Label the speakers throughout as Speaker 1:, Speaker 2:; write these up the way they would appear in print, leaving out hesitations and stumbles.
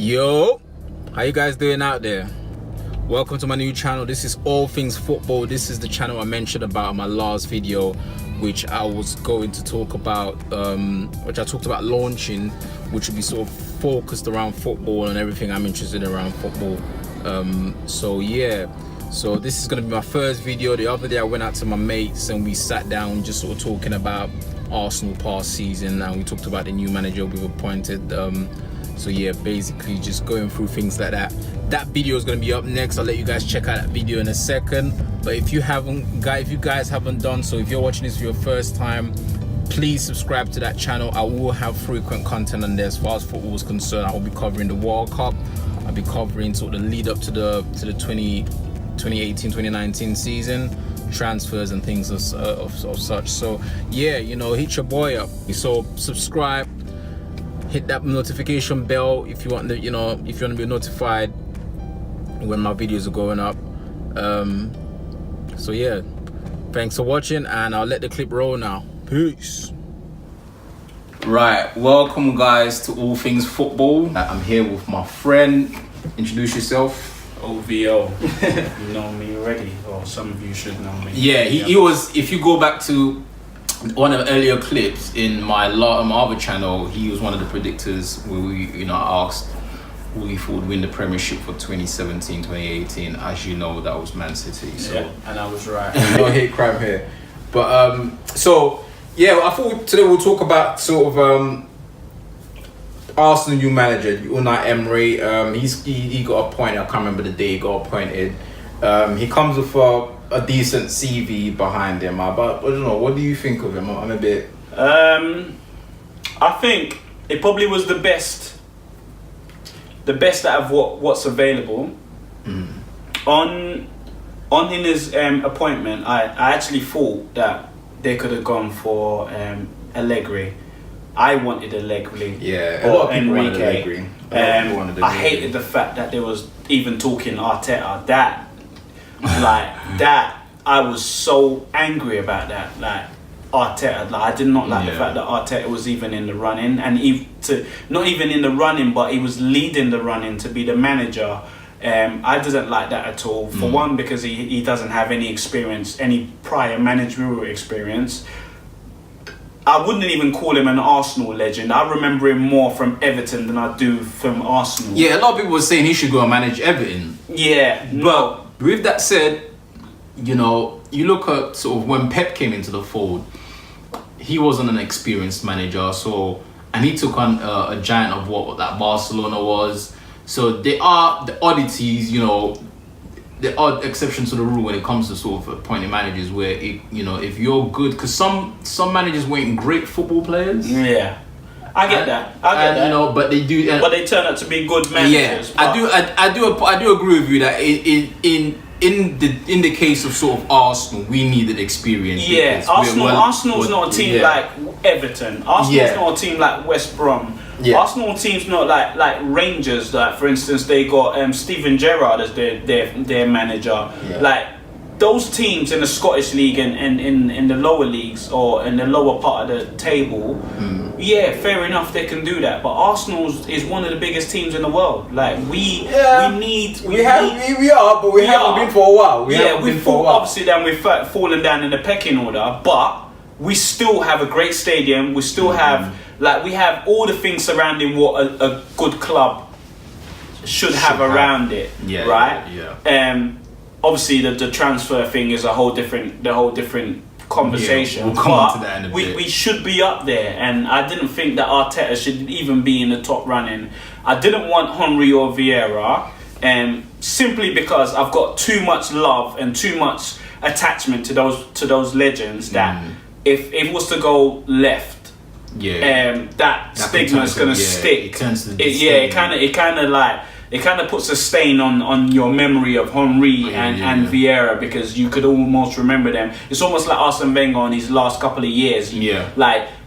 Speaker 1: Yo, how you guys doing out there? Welcome to my new channel. This is All Things Football. This is the channel I mentioned about in my last video, which I was going to talk about, which I talked about launching, which would be sort of focused around football and everything I'm interested in around football. So this is going to be my first video. The other day I went out to my mates and we sat down just sort of talking about Arsenal past season, and we talked about the new manager we've appointed. So yeah, basically just going through things like that. That video is going to be up next. I'll let you guys check out that video in a second. But if you guys haven't done so, if you're watching this for your first time, please subscribe to that channel. I will have frequent content on there as far as football is concerned. I will be covering the World Cup. I'll be covering sort of the lead up to the 2018-2019 season, transfers and things of such. So yeah, you know, hit your boy up. So subscribe, hit that notification bell if you want to, if you want to be notified when my videos are going up. So yeah, thanks for watching, and I'll let the clip roll now. Peace. Right, welcome guys to All Things Football. I'm here with my friend. Introduce yourself.
Speaker 2: OVO. You know me already, or some of you should know me.
Speaker 1: Yeah, he was, if you go back to one of the earlier clips in my other channel, he was one of the predictors where we, asked who we thought would win the Premiership for 2017-2018. As you know, that was Man City. So
Speaker 2: yeah, and I was right.
Speaker 1: No hate crime here. But so yeah, I thought today we'll talk about sort of Arsenal new manager Unai Emery. He got appointed. I can't remember the day he got appointed. He comes with a decent CV behind him. But I don't know. What do you think of him? I'm a bit.
Speaker 2: I think it probably was the best out of what's available. On his appointment, I actually thought that they could have gone for Allegri. I wanted Allegri.
Speaker 1: Yeah, a lot of people wanted Allegri.
Speaker 2: I hated the fact that they was even talking Arteta. That I was so angry about that. Like Arteta, I did not like the fact that Arteta was even in the running, and not even in the running, but he was leading the running to be the manager. I didn't like that at all. For one, because he doesn't have any experience, any prior managerial experience. I wouldn't even call him an Arsenal legend. I remember him more from Everton than I do from Arsenal.
Speaker 1: Yeah, a lot of people were saying he should go and manage Everton.
Speaker 2: Yeah,
Speaker 1: but with that said, you look at sort of when Pep came into the fold, he wasn't an experienced manager, and he took on a giant of what that Barcelona was. So there are the oddities, the odd exceptions to the rule when it comes to sort of appointing managers where if you're good, because some managers weren't great football players.
Speaker 2: Yeah, I get that.
Speaker 1: But they do.
Speaker 2: But they turn out to be good managers.
Speaker 1: Yeah, I do agree with you that in the case of sort of Arsenal, we needed experience.
Speaker 2: Yeah, Arsenal's not a team like Everton. Arsenal's not a team like West Brom. Yeah. Arsenal teams not like Rangers. Like for instance, they got Steven Gerrard as their manager. Yeah. Like those teams in the Scottish League and in the lower leagues or in the lower part of the table. Yeah, fair enough, they can do that. But Arsenal is one of the biggest teams in the world. Like we are, but we haven't been for a while. Obviously, then we've fallen down in the pecking order, but we still have a great stadium. We still have. Like, we have all the things surrounding what a good club should have around it, right? Yeah. Obviously, the transfer thing is a whole different conversation.
Speaker 1: Yeah, we'll come on to that in a bit.
Speaker 2: We should be up there, and I didn't think that Arteta should even be in the top running. I didn't want Henry or Vieira, simply because I've got too much love and too much attachment to those legends that if it was to go left. That stigma is gonna stick. It kind of puts a stain on your memory of Henry and Vieira, because you could almost remember them. It's almost like Arsene Wenger in his last couple of years.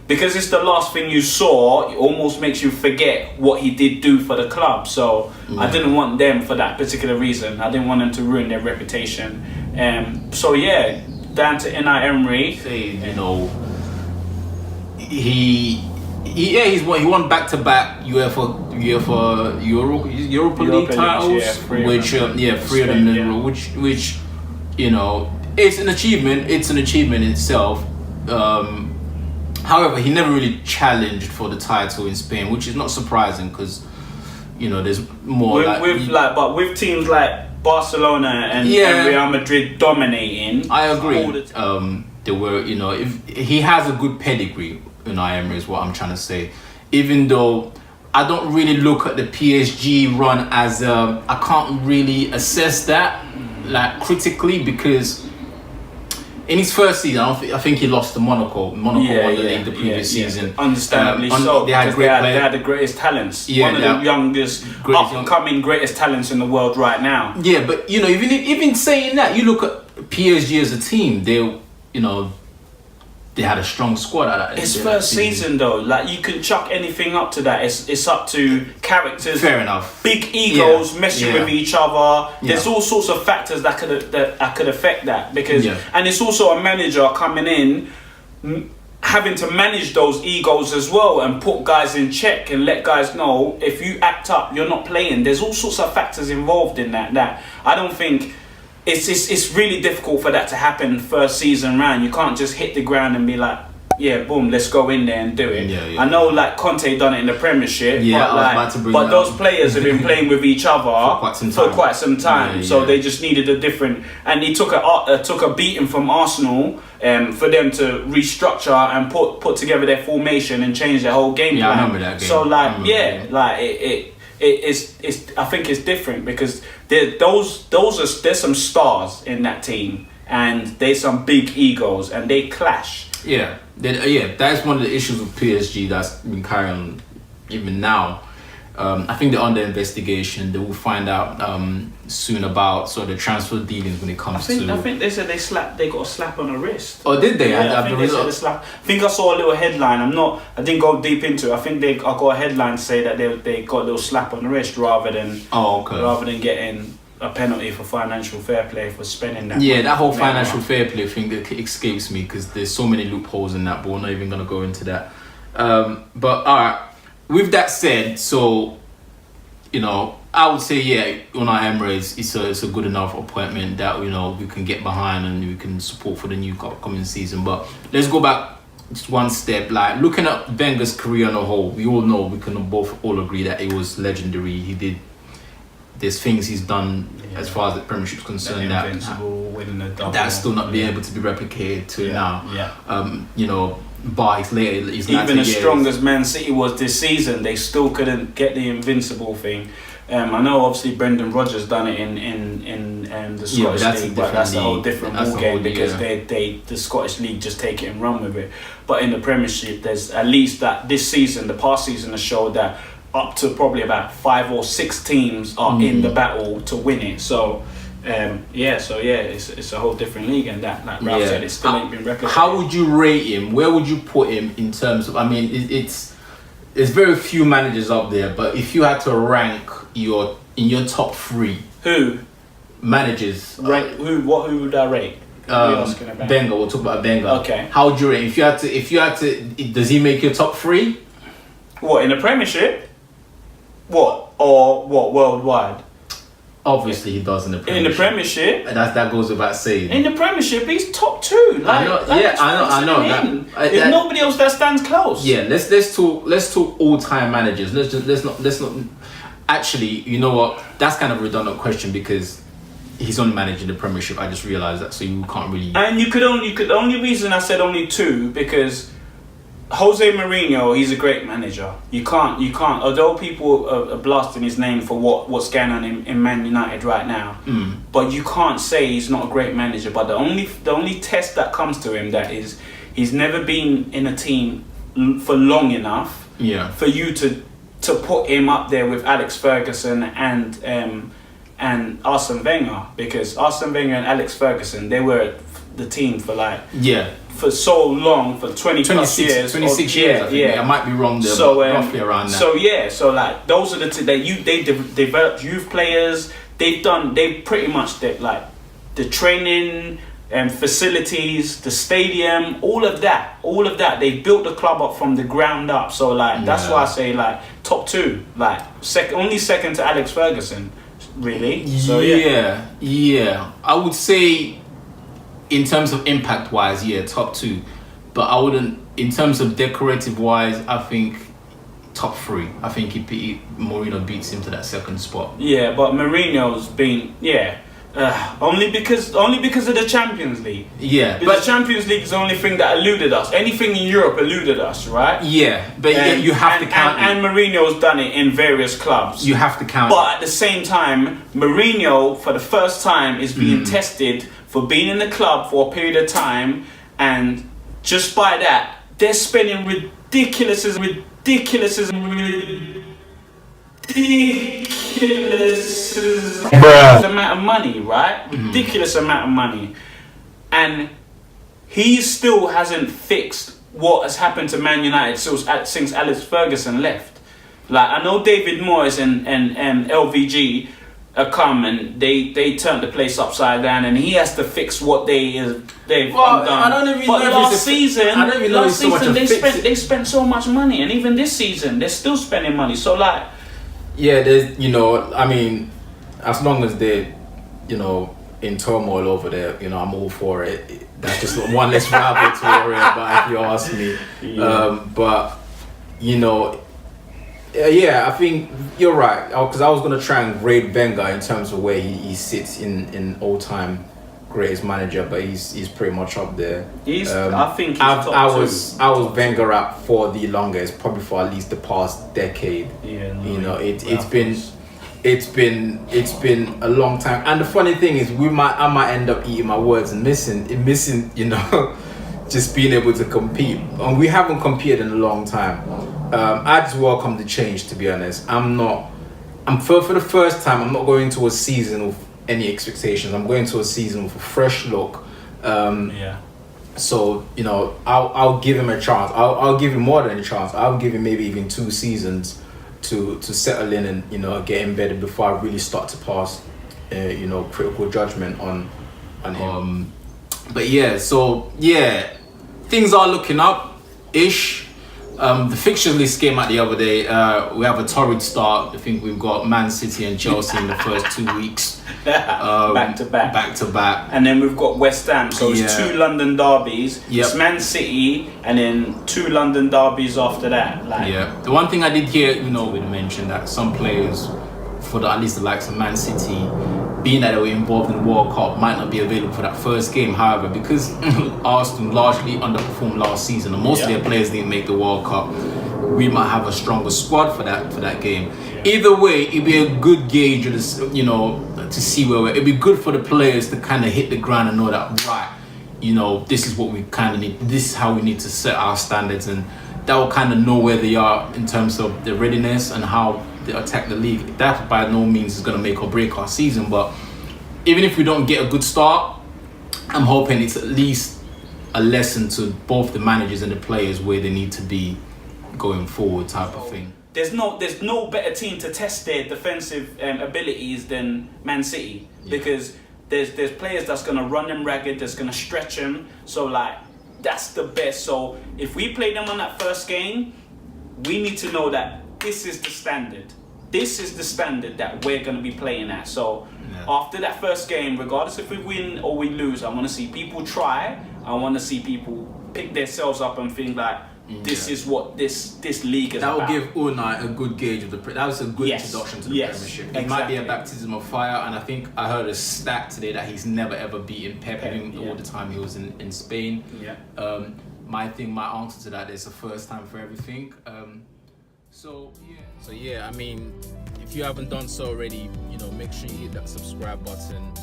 Speaker 2: Because it's the last thing you saw, it almost makes you forget what he did do for the club. So I didn't want them for that particular reason. I didn't want them to ruin their reputation. Down to Unai Emery.
Speaker 1: he He won back-to-back UEFA Europa League titles, three of them in a row, which you know, it's an achievement. It's an achievement in itself. However, he never really challenged for the title in Spain, which is not surprising because you know there's more
Speaker 2: but with teams like Barcelona and Real Madrid dominating.
Speaker 1: I agree. There were, you know, if he has a good pedigree, Unai Emery is what I'm trying to say. Even though I don't really look at the PSG run as I can't really assess that like critically, because in his first season, I think he lost to Monaco. Monaco won the league the previous season.
Speaker 2: Understandably so, they had the greatest talents. One of the youngest, up-and-coming greatest talents in the world right now.
Speaker 1: Yeah, but you know, even saying that, you look at PSG as a team, they had a strong squad at that.
Speaker 2: It's first season though. Like, you can chuck anything up to that. It's up to characters.
Speaker 1: Fair enough.
Speaker 2: Big egos messing with each other. There's all sorts of factors that could affect that, because and it's also a manager coming in, having to manage those egos as well and put guys in check and let guys know if you act up, you're not playing. There's all sorts of factors involved in that I don't think. It's really difficult for that to happen first season round. You can't just hit the ground and be like, yeah, boom, let's go in there and do it. I know, like, Conte done it in the Premiership, but those players have been playing with each other for quite some time. So they just needed a different, and he took a beating from Arsenal for them to restructure and put together their formation and change their whole game plan.
Speaker 1: I remember that game.
Speaker 2: So it's I think it's different because there's some stars in that team and there's some big egos and they clash.
Speaker 1: That's one of the issues with PSG that's been carrying on even now. I think they're under investigation. They will find out soon about sort of the transfer dealings when it comes to.
Speaker 2: I think they said they got a slap on the wrist.
Speaker 1: Oh, did they?
Speaker 2: Yeah, I think they said a slap. I think I saw a little headline. I didn't go deep into it. I think I got a headline to say that they got a little slap on the wrist rather than getting a penalty for financial fair play for spending that.
Speaker 1: Yeah, that whole financial fair play thing that escapes me because there's so many loopholes in that, but we're not even gonna go into that. But all right. With that said, so, you know, I would say, Unai Emery is a good enough appointment that, you know, we can get behind and we can support for the new coming season. But let's go back just one step. Like, looking at Wenger's career on a whole, we all know, we can both all agree that it was legendary. There's things he's done as far as the Premiership is concerned that's still not being able to be replicated to now. You know, by his later,
Speaker 2: even as strong as Man City was this season, they still couldn't get the invincible thing. I know obviously Brendan Rodgers done it in the Scottish League, but that's a whole different ball game because the Scottish League just take it and run with it. But in the Premiership, there's at least that this season, the past season has showed that up to probably about 5 or 6 teams are in the battle to win it. So. It's a whole different league, and that, like Ralph said, it still ain't been replicated.
Speaker 1: How would you rate him? Where would you put him in terms of? I mean, there's very few managers up there, but if you had to rank in your top 3,
Speaker 2: who
Speaker 1: managers?
Speaker 2: Who would I rate?
Speaker 1: Wenger. We'll talk about Wenger.
Speaker 2: Okay.
Speaker 1: How would you rate? If you had to, does he make your top 3?
Speaker 2: What, in the Premiership? What worldwide?
Speaker 1: Obviously, he does in the Premiership.
Speaker 2: In the Premiership,
Speaker 1: and that goes without saying.
Speaker 2: In the Premiership, he's top 2.
Speaker 1: I know.
Speaker 2: There's nobody else that stands close.
Speaker 1: Yeah, let's talk all-time managers. Let's not. Actually, you know what? That's kind of a redundant question because he's only managing the Premiership. I just realised that, so you can't really.
Speaker 2: And you could only reason I said only 2 because Jose Mourinho, he's a great manager. You can't. Although people are blasting his name for what's going on in Man United right now, but you can't say he's not a great manager. But the only test that comes to him that is he's never been in a team for long enough for you to put him up there with Alex Ferguson and Arsene Wenger, because Arsene Wenger and Alex Ferguson, they were the team for for so long, for 26 years.
Speaker 1: 26 years, I think. I might be wrong there, but roughly around that.
Speaker 2: So like those are the they developed youth players. They pretty much the training, facilities, the stadium, all of that. They built the club up from the ground up. So like that's why I say like top 2, like only second to Alex Ferguson, really. So
Speaker 1: yeah. I would say in terms of impact wise, top 2, but I wouldn't. In terms of decorative wise, I think top 3. I think Mourinho beats him to that second spot.
Speaker 2: Yeah, but Mourinho's been only because of the Champions League.
Speaker 1: Yeah,
Speaker 2: but the Champions League is the only thing that eluded us. Anything in Europe eluded us, right?
Speaker 1: Yeah, but you have to count.
Speaker 2: And Mourinho's done it in various clubs.
Speaker 1: You have to count.
Speaker 2: But at the same time, Mourinho, for the first time, is being tested for being in the club for a period of time, and just by that, they're spending ridiculous amount of money, right? Ridiculous amount of money. And he still hasn't fixed what has happened to Man United since Alex Ferguson left. Like, I know David Moyes and LVG come and they turned the place upside down, and he has to fix what they've undone.
Speaker 1: I don't even know
Speaker 2: last season they spent so much money, and even this season they're still spending money. So like,
Speaker 1: yeah, there's I mean, as long as they're in turmoil over there, I'm all for it. That's just one less rival to worry about, if you ask me. But I think you're right, because I was going to try and grade Wenger in terms of where he sits in all-time greatest manager, but he's pretty much up there.
Speaker 2: I think he's top 2.
Speaker 1: I was Wenger up for the longest, probably for at least the past decade. It's been a long time, and the funny thing is, I might end up eating my words and missing, just being able to compete, and we haven't competed in a long time. I just welcome the change, to be honest. For the first time, I'm not going to a season with any expectations. I'm going to a season with a fresh look. So I'll give him a chance. I'll give him more than a chance. I'll give him maybe even 2 seasons to settle in and get embedded before I really start to pass critical judgment on him. But things are looking up ish. The fixtures list came out the other day. We have a torrid start. I think we've got Man City and Chelsea in the first 2 weeks.
Speaker 2: Back to back. And then we've got West Ham. So it's 2 London derbies. Yep. It's Man City and then 2 London derbies after that.
Speaker 1: The one thing I did hear, we mentioned that some players, for at least the likes of Man City, being that they were involved in the World Cup, might not be available for that first game. However, because Arsenal largely underperformed last season and most of their players didn't make the World Cup, we might have a stronger squad for that game. Either way, it'd be a good gauge of this, to see where it'd be good for the players to kind of hit the ground and know that, right, this is what we kind of need. This is how we need to set our standards, and that will kind of know where they are in terms of their readiness and how they attack the league. That by no means is going to make or break our season, but even if we don't get a good start, I'm hoping it's at least a lesson to both the managers and the players where they need to be going forward, type of thing.
Speaker 2: There's no better team to test their defensive abilities than Man City, because there's players that's going to run them ragged, that's going to stretch them. So that's the best. So if we play them on that first game, we need to know that this is the standard. This is the standard that we're going to be playing at. So after that first game, regardless if we win or we lose, I want to see people try. I want to see people pick themselves up and think like, this is what this league is about.
Speaker 1: That will give Unai a good gauge of that was a good introduction to the Premiership. It might be a baptism of fire, and I think I heard a stat today that he's never ever beaten Pep all the time he was in Spain. My answer to that is the first time for everything. So I mean, if you haven't done so already, make sure you hit that subscribe button.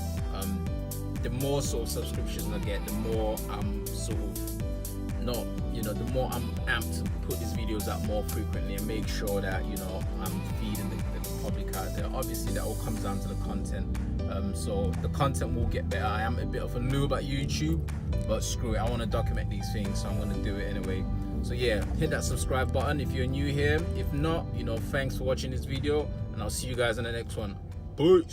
Speaker 1: The more sort of subscriptions I get, the more I'm sort of the more I'm amped to put these videos out more frequently and make sure that I'm feeding the public out there. Obviously, that all comes down to the content. So the content will get better. I am a bit of a noob at YouTube, but screw it. I want to document these things, so I'm going to do it anyway. So hit that subscribe button if you're new here. If not, thanks for watching this video, and I'll see you guys in the next one. Peace.